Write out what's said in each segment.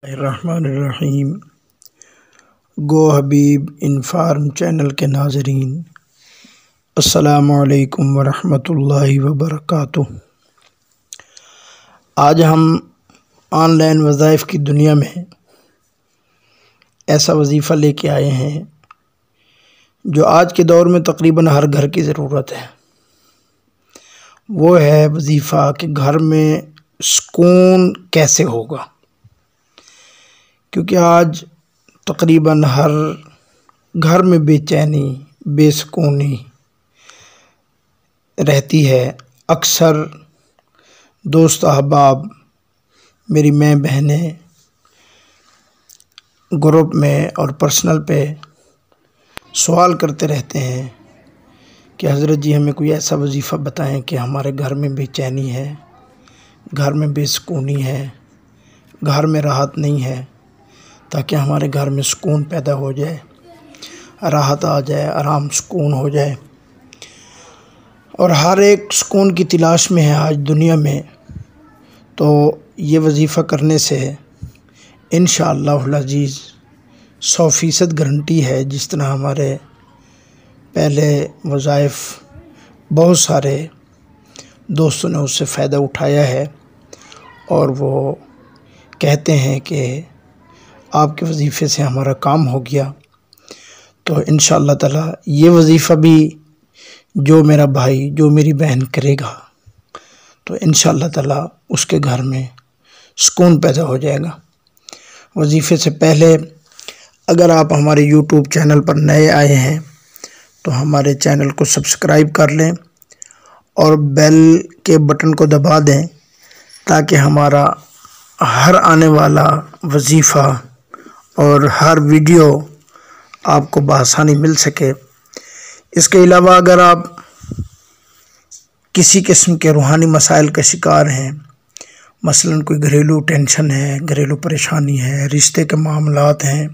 الرحمن الرحیم۔ گو حبیب inform channel کے ناظرین، السلام علیکم ورحمۃ اللہ وبرکاتہ۔ آج ہم آن لائن وظائف کی دنیا میں ایسا وظیفہ لے کے آئے ہیں جو آج کے دور میں تقریباً ہر گھر کی ضرورت ہے۔ وہ ہے وظیفہ کہ گھر میں سکون کیسے ہوگا، کیونکہ آج تقریباً ہر گھر میں بے چینی، بے سکونی رہتی ہے۔ اکثر دوست احباب، میری ماں بہنیں گروپ میں اور پرسنل پہ سوال کرتے رہتے ہیں کہ حضرت جی ہمیں کوئی ایسا وظیفہ بتائیں کہ ہمارے گھر میں بے چینی ہے، گھر میں بے سکونی ہے، گھر میں راحت نہیں ہے، تاکہ ہمارے گھر میں سکون پیدا ہو جائے، راحت آ جائے، آرام سکون ہو جائے۔ اور ہر ایک سکون کی تلاش میں ہے آج دنیا میں، تو یہ وظیفہ کرنے سے انشاءاللہ العزیز 100% گارنٹی ہے۔ جس طرح ہمارے پہلے وظائف بہت سارے دوستوں نے اس سے فائدہ اٹھایا ہے، اور وہ کہتے ہیں کہ آپ کے وظیفے سے ہمارا کام ہو گیا۔ تو انشاءاللہ تعالی یہ وظیفہ بھی جو میرا بھائی، جو میری بہن کرے گا، تو انشاءاللہ تعالی اس کے گھر میں سکون پیدا ہو جائے گا۔ وظیفے سے پہلے اگر آپ ہمارے یوٹیوب چینل پر نئے آئے ہیں تو ہمارے چینل کو سبسکرائب کر لیں اور بیل کے بٹن کو دبا دیں، تاکہ ہمارا ہر آنے والا وظیفہ اور ہر ویڈیو آپ کو بآسانی مل سکے۔ اس کے علاوہ اگر آپ کسی قسم کے روحانی مسائل کا شکار ہیں، مثلاً کوئی گھریلو ٹینشن ہے، گھریلو پریشانی ہے، رشتے کے معاملات ہیں،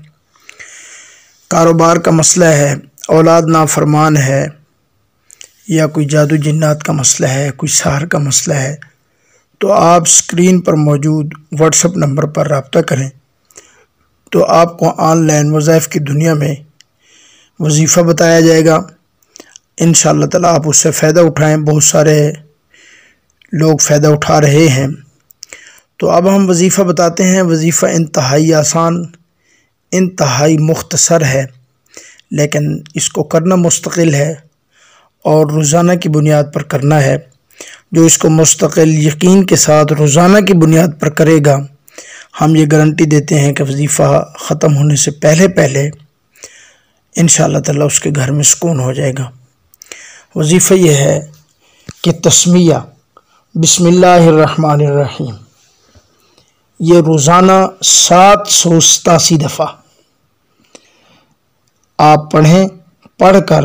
کاروبار کا مسئلہ ہے، اولاد نافرمان ہے، یا کوئی جادو جنات کا مسئلہ ہے، کوئی سحر کا مسئلہ ہے، تو آپ سکرین پر موجود واٹس ایپ نمبر پر رابطہ کریں، تو آپ کو آن لائن وظائف کی دنیا میں وظیفہ بتایا جائے گا۔ انشاءاللہ تعالی آپ اس سے فائدہ اٹھائیں۔ بہت سارے لوگ فائدہ اٹھا رہے ہیں۔ تو اب ہم وظیفہ بتاتے ہیں۔ وظیفہ انتہائی آسان، انتہائی مختصر ہے، لیکن اس کو کرنا مستقل ہے اور روزانہ کی بنیاد پر کرنا ہے۔ جو اس کو مستقل یقین کے ساتھ روزانہ کی بنیاد پر کرے گا، ہم یہ گارنٹی دیتے ہیں کہ وظیفہ ختم ہونے سے پہلے انشاءاللہ تعالی اس کے گھر میں سکون ہو جائے گا۔ وظیفہ یہ ہے کہ تسمیہ بسم اللہ الرحمن الرحیم، یہ روزانہ 787 دفعہ آپ پڑھیں۔ پڑھ کر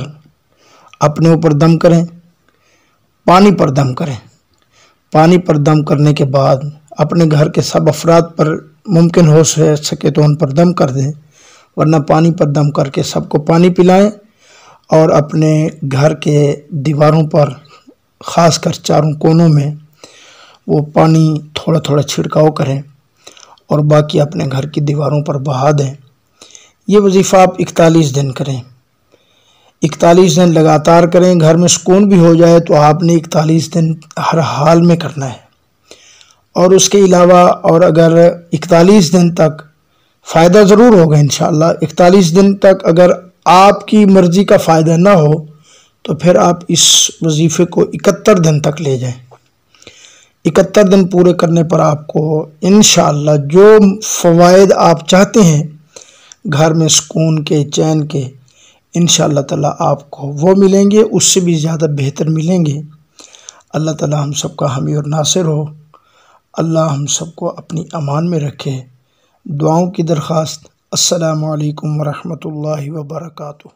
اپنے اوپر دم کریں، پانی پر دم کریں۔ پانی پر دم کرنے کے بعد اپنے گھر کے سب افراد پر ممکن ہو سکے تو ان پر دم کر دیں، ورنہ پانی پر دم کر کے سب کو پانی پلائیں، اور اپنے گھر کے دیواروں پر، خاص کر چاروں کونوں میں وہ پانی تھوڑا تھوڑا چھڑکاؤ کریں، اور باقی اپنے گھر کی دیواروں پر بہا دیں۔ یہ وظیفہ آپ 41 دن کریں، 41 دن لگاتار کریں۔ گھر میں سکون بھی ہو جائے تو آپ نے 41 دن ہر حال میں کرنا ہے۔ اور اس کے علاوہ اور اگر 41 دن تک فائدہ ضرور ہوگا انشاءاللہ۔ 41 دن تک اگر آپ کی مرضی کا فائدہ نہ ہو تو پھر آپ اس وظیفے کو 71 دن تک لے جائیں۔ 71 دن پورے کرنے پر آپ کو انشاءاللہ جو فوائد آپ چاہتے ہیں گھر میں سکون کے، چین کے، انشاءاللہ تعالی آپ کو وہ ملیں گے، اس سے بھی زیادہ بہتر ملیں گے۔ اللہ تعالی ہم سب کا حامی اور ناصر ہو۔ اللہ ہم سب کو اپنی امان میں رکھے۔ دعاؤں کی درخواست۔ السلام علیکم ورحمۃ اللہ وبرکاتہ۔